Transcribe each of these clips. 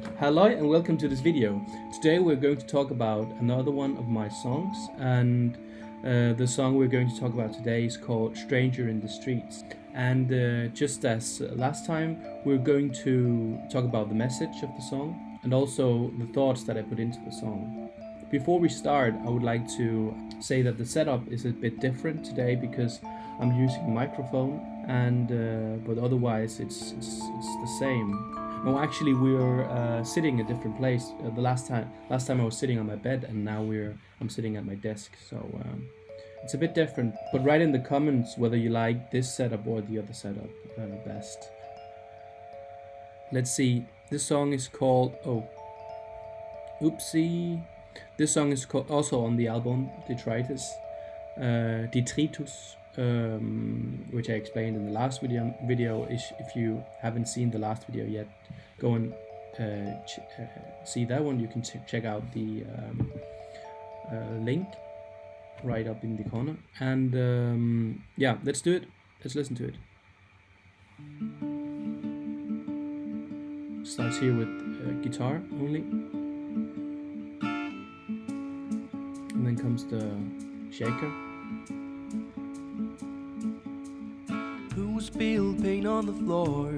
Hello and welcome to this video. Today we're going to talk about another one of my songs, and the song we're going to talk about today is called Stranger in the Streets. And just as last time, we're going to talk about the message of the song and also the thoughts that I put into the song. Before we start, I would like to say that the setup is a bit different today because I'm using a microphone, and but otherwise it's the same. No, actually, we're sitting a different place. The last time I was sitting on my bed, and now I'm sitting at my desk. So it's a bit different. But write in the comments whether you like this setup or the other setup best. Let's see. This song is called oopsie. This song is called, also on the album Detritus, Detritus. Which I explained in the last video. If you haven't seen the last video yet, go and see that one. You can check out the link right up in the corner. And yeah, let's do it. Let's listen to it. Starts here with guitar only, and then comes the shaker. Who spilled paint on the floor?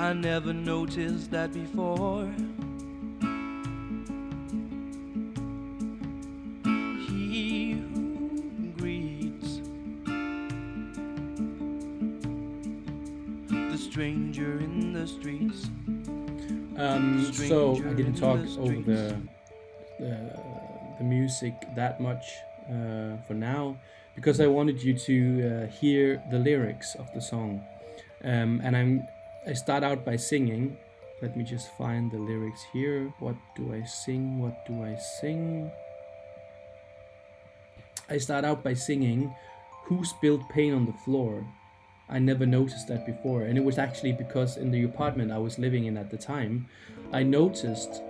I never noticed that before. He who greets the stranger in the streets. So I didn't talk over the music that much for now, because I wanted you to hear the lyrics of the song, and I start out by singing. Let me just find the lyrics here. What do I sing? What do I sing? I start out by singing, "Who spilled paint on the floor? I never noticed that before." And it was actually because in the apartment I was living in at the time, I noticed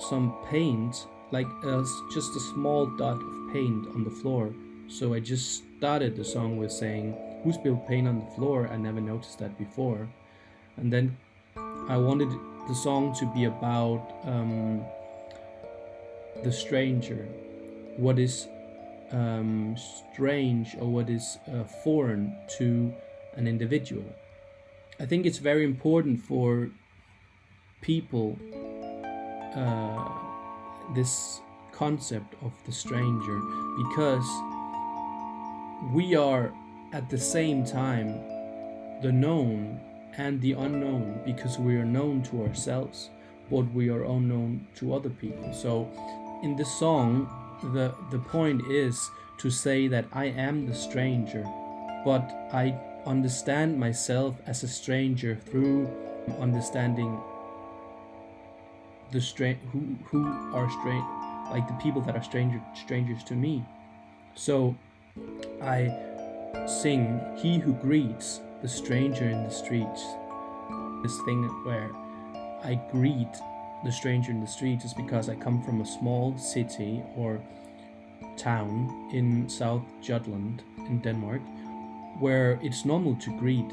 some paint, like just a small dot of paint on the floor. So I just started the song with saying, "Who spilled paint on the floor? I never noticed that before." And then I wanted the song to be about the stranger, what is strange or what is foreign to an individual. I think it's very important for people, this concept of the stranger, because we are at the same time the known and the unknown, because we are known to ourselves, but we are unknown to other people. So in this song, the point is to say that I am the stranger, but I understand myself as a stranger through understanding the who are strange, like the people that are strangers to me. So I sing, "He who greets the stranger in the streets." This thing where I greet the stranger in the streets is because I come from a small city or town in South Jutland in Denmark, where it's normal to greet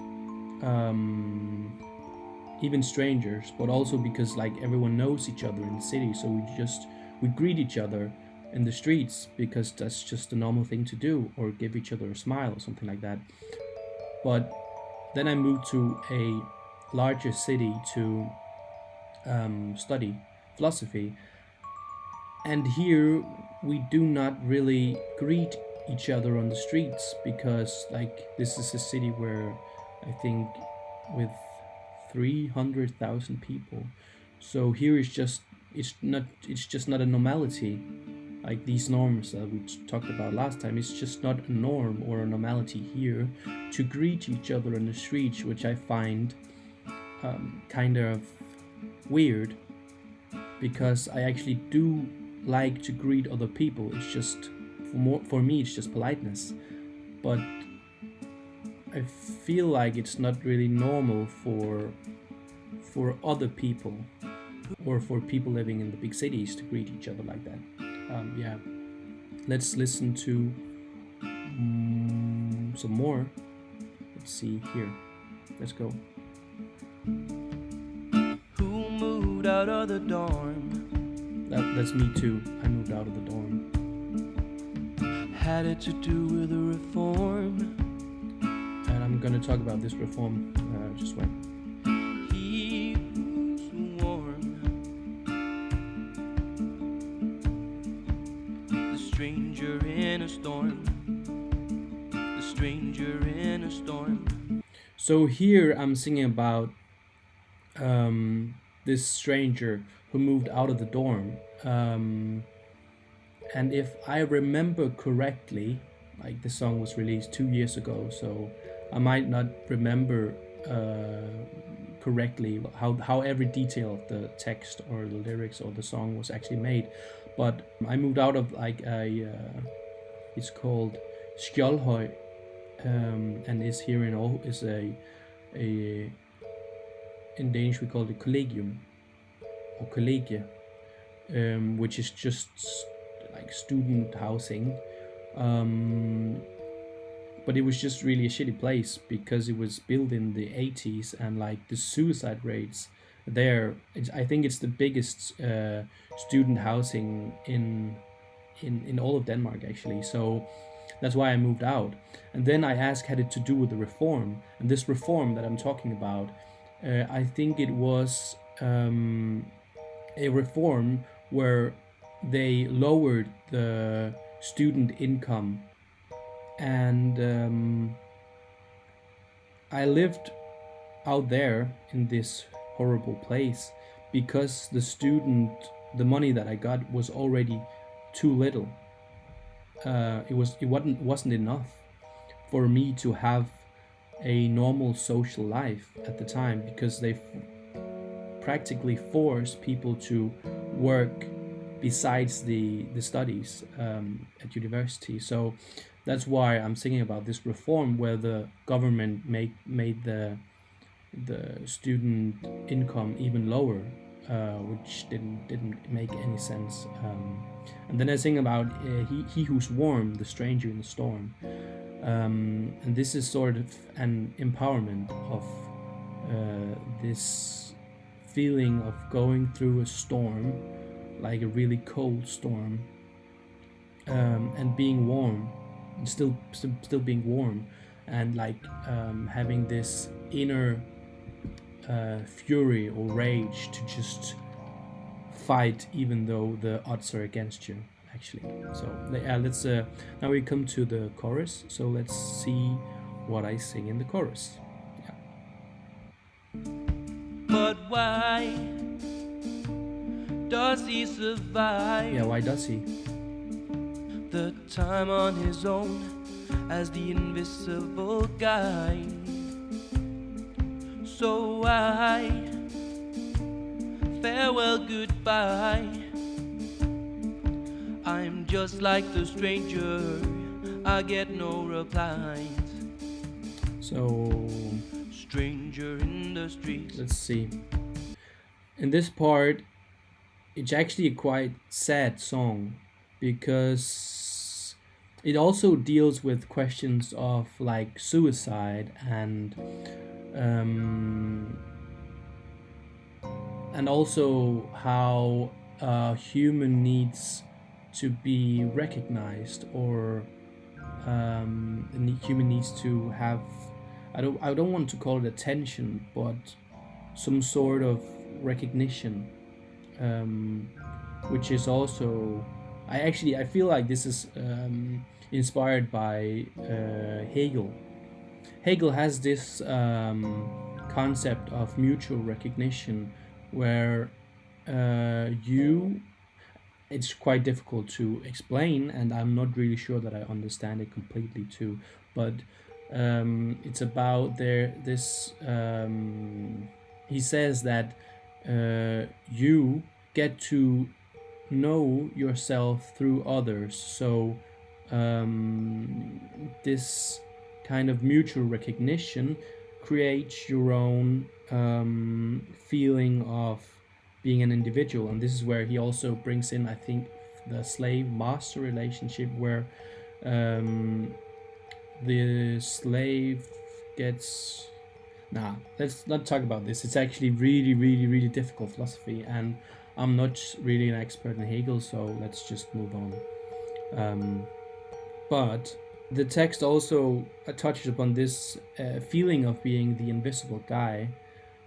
even strangers, but also because like everyone knows each other in the city, so we greet each other in the streets because that's just a normal thing to do, or give each other a smile or something like that. But then I moved to a larger city to study philosophy, and here we do not really greet each other on the streets, because like this is a city where I think with 300,000 people. So here it's just not a normality, like these norms that we talked about last time. It's just not a norm or a normality here to greet each other on the streets, which I find kind of weird, because I actually do like to greet other people. It's just for me it's just politeness, but I feel like it's not really normal for other people or for people living in the big cities to greet each other like that. Yeah, let's listen to some more. Let's see here. Let's go. who moved out of the dorm. That's me too. I moved out of the dorm. Had it to do with a reform. And I'm gonna talk about this reform. Just wait. He who's warm, the stranger in a storm, the stranger in a storm. So here I'm singing about this stranger who moved out of the dorm. And if I remember correctly, like the song was released 2 years ago, so I might not remember correctly how every detail of the text or the lyrics or the song was actually made. But I moved out of like it's called Skjoldhøj, and is here in Aarhus, is a in Danish we call it collegium or collegie, which is just like student housing, but it was just really a shitty place because it was built in the 80s, and like the suicide rates there, I think it's the biggest student housing in all of Denmark actually. So that's why I moved out. And then I asked, had it to do with the reform? And this reform that I'm talking about, I think it was a reform where they lowered the student income. And I lived out there in this horrible place because the money that I got was already too little. It wasn't enough for me to have a normal social life at the time, because they practically forced people to work besides the studies at university. So that's why I'm singing about this reform where the government made the student income even lower, which didn't make any sense. And then I sing about he who's warm, the stranger in the storm. And this is sort of an empowerment of this feeling of going through a storm, like a really cold storm, and being warm, and still being warm, and like having this inner fury or rage to just fight even though the odds are against you actually. So let's now we come to the chorus, so let's see what I sing in the chorus. But why does he survive? Yeah, why does he? The time on his own as the invisible guide. So I farewell, goodbye. I'm just like the stranger, I get no replies. So stranger in the streets. Let's see. In this part, it's actually a quite sad song because it also deals with questions of like suicide and also how human needs to be recognized, or human needs to have, I don't want to call it attention, but some sort of recognition, which is also, I feel like this is inspired by Hegel. Hegel has this concept of mutual recognition where it's quite difficult to explain, and I'm not really sure that I understand it completely too, but it's about he says that you get to know yourself through others, so this kind of mutual recognition creates your own feeling of being an individual. And this is where he also brings in, I think, the slave-master relationship, where the slave gets, Nah, let's not talk about this. It's actually really, really, really difficult philosophy, and I'm not really an expert in Hegel, so let's just move on. But the text also touches upon this feeling of being the invisible guy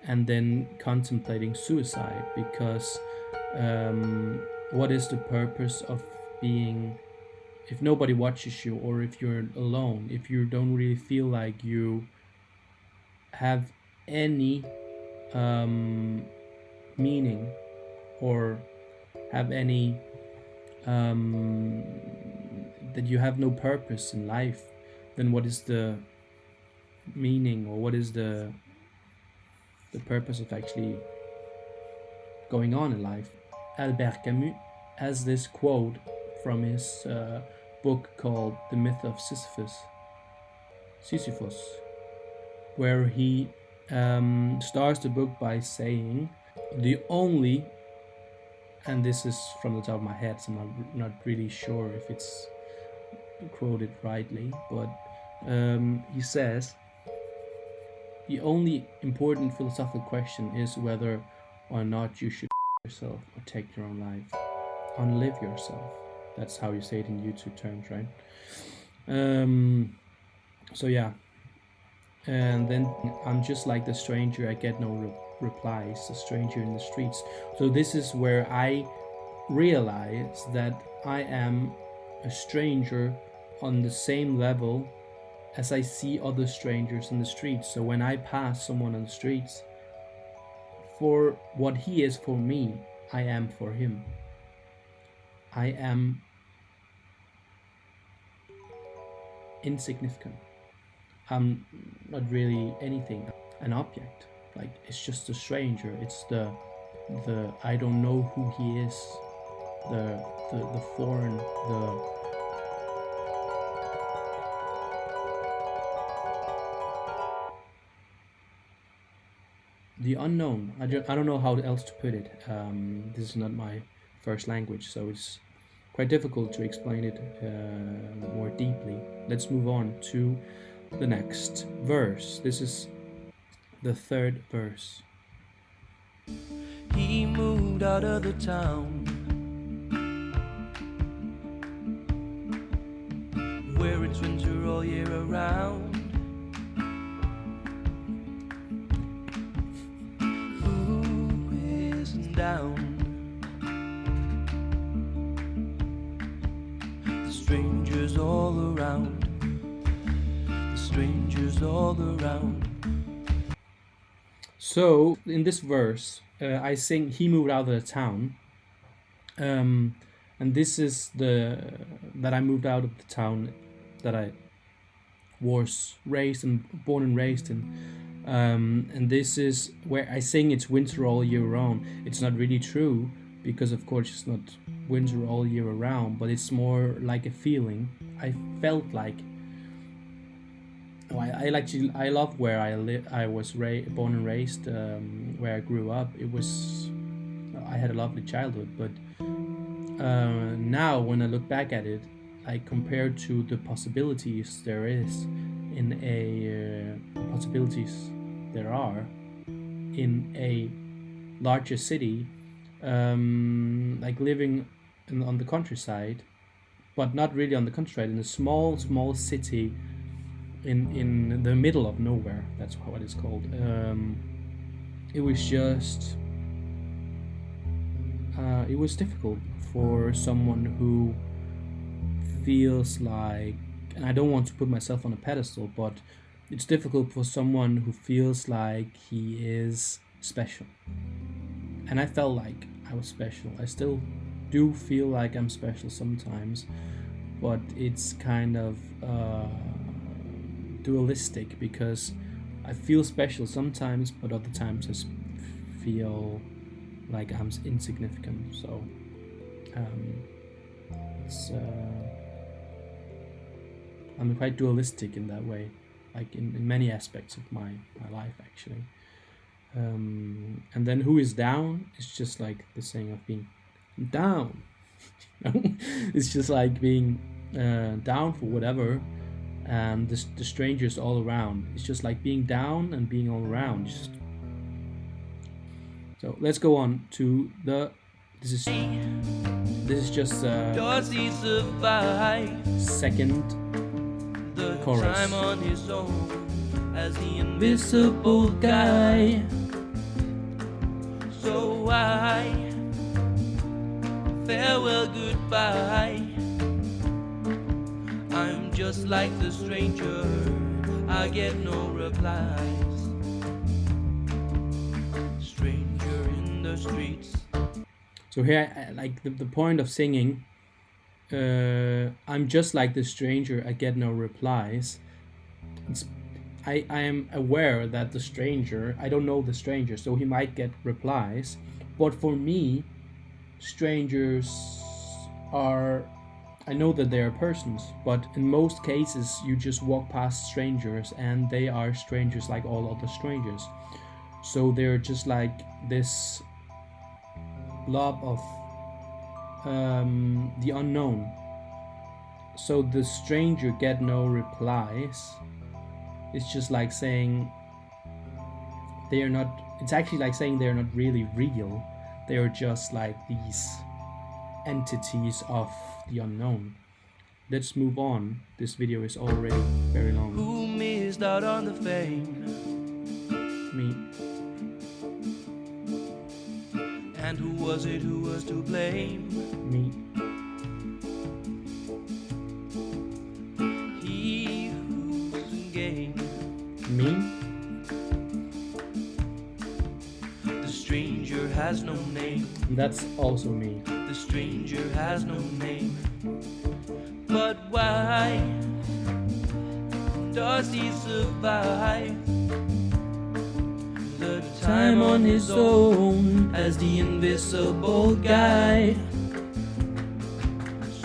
and then contemplating suicide, because what is the purpose of being if nobody watches you, or if you're alone, if you don't really feel like you have any meaning or have any that you have no purpose in life, then what is the meaning, or what is the purpose of actually going on in life? Albert Camus has this quote from his book called The Myth of Sisyphus, where he starts the book by saying, the only, and this is from the top of my head, so I'm not really sure if it's quoted rightly, but he says, the only important philosophical question is whether or not you should yourself or take your own life, unlive yourself. That's how you say it in YouTube terms, right? So yeah, and then I'm just like the stranger, I get no replies, the stranger in the streets. So this is where I realize that I am a stranger on the same level as I see other strangers in the streets. So when I pass someone on the streets, for what he is for me, I am for him. I am insignificant. I'm not really anything, an object. Like, it's just a stranger. It's the I don't know who he is. The foreign, the unknown. I don't know how else to put it. This is not my first language, so it's quite difficult to explain it more deeply. Let's move on to the next verse. This is the third verse. He moved out of the town where it's winter all year around. Who isn't down? The strangers all around. The strangers all around. So in this verse, I sing "He moved out of the town," and this is that I moved out of the town that I was born and raised in, and this is where I sing it's winter all year round. It's not really true, because of course it's not winter all year around, but it's more like a feeling. I felt like I love where I was born and raised, where I grew up. I had a lovely childhood, but now when I look back at it, like compared to the possibilities there is in possibilities there are in a larger city, like living on the countryside, but not really on the countryside, in a small city in the middle of nowhere. That's what it's called. It was just it was difficult for someone who feels like, and I don't want to put myself on a pedestal, but it's difficult for someone who feels like he is special. And I felt like I was special. I still do feel like I'm special sometimes, but it's kind of dualistic, because I feel special sometimes, but other times I feel like I'm insignificant. So it's I'm quite dualistic in that way, like in many aspects of my life actually. And then who is down is just like the saying of being down. It's just like being down for whatever. and the strangers all around. It's just like being down and being all around. So let's go on to the. This is just Does he survive second the chorus. time on his own as the Invisible guy. So I farewell, goodbye. I'm just like the stranger, I get no replies. Stranger in the streets. So here, like the point of singing, I'm just like the stranger, I get no replies. I am aware that the stranger, I don't know the stranger, so he might get replies. But for me, strangers are, I know that they are persons, but in most cases, you just walk past strangers and they are strangers like all other strangers. So they're just like this blob of the unknown. So the stranger get no replies. It's just like saying they are not, it's actually like saying they're not really real. They are just like these entities of the unknown. Let's move on. This video is already very long. Who missed out on the fame? Me. And who was it who was to blame? Me. He who's in game. Me. The stranger has no name. And that's also me. The stranger has no name. But why does he survive the time on his own as the invisible guy?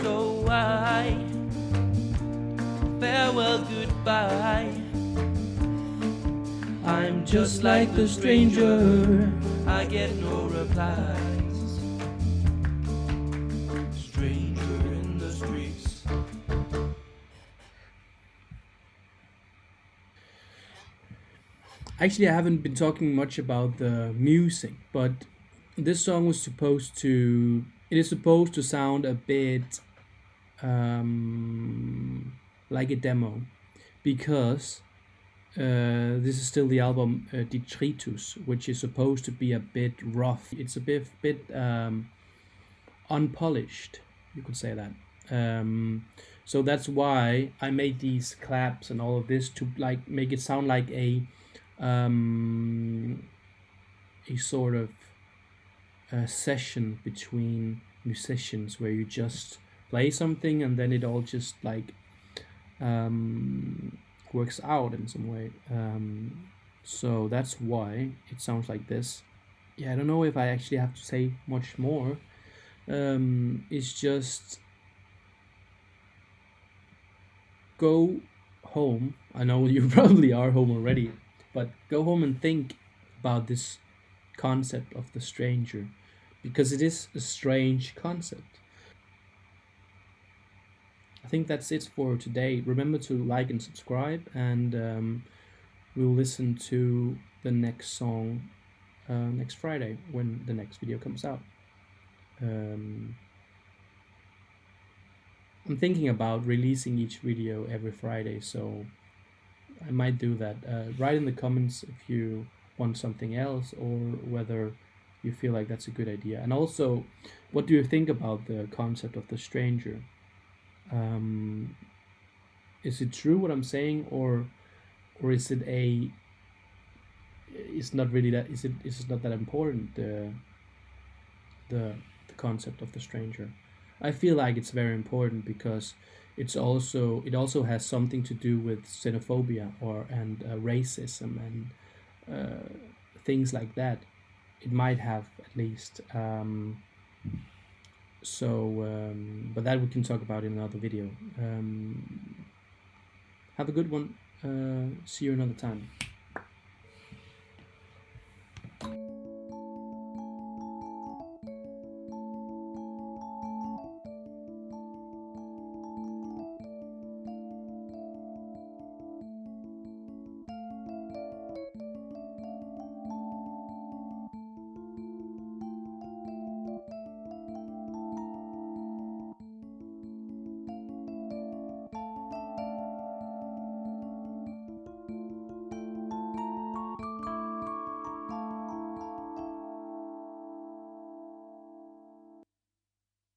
So I farewell, goodbye. I'm just like the stranger, I get no replies. Stranger in the streets. Actually, I haven't been talking much about the music, but this song was supposed to, it is supposed to sound a bit like a demo, because this is still the album Detritus, which is supposed to be a bit rough. It's a bit unpolished, you could say that. So that's why I made these claps and all of this to like make it sound like a sort of session between musicians where you just play something and then it all just like works out in some way. So that's why it sounds like this. Yeah, I don't know if I actually have to say much more. It's just go home. I know you probably are home already, but go home and think about this concept of the stranger, because it is a strange concept. I think that's it for today. Remember to like and subscribe, and we'll listen to the next song next Friday when the next video comes out. I'm thinking about releasing each video every Friday, so I might do that. Write in the comments if you want something else, or whether you feel like that's a good idea. And also, what do you think about the concept of the stranger? Is it true what I'm saying, or is it a? It's not really that. Is it not that important? The concept of the stranger. I feel like it's very important because it also has something to do with xenophobia and racism and things like that. It might have, at least. But that we can talk about in another video. Have a good one. See you another time.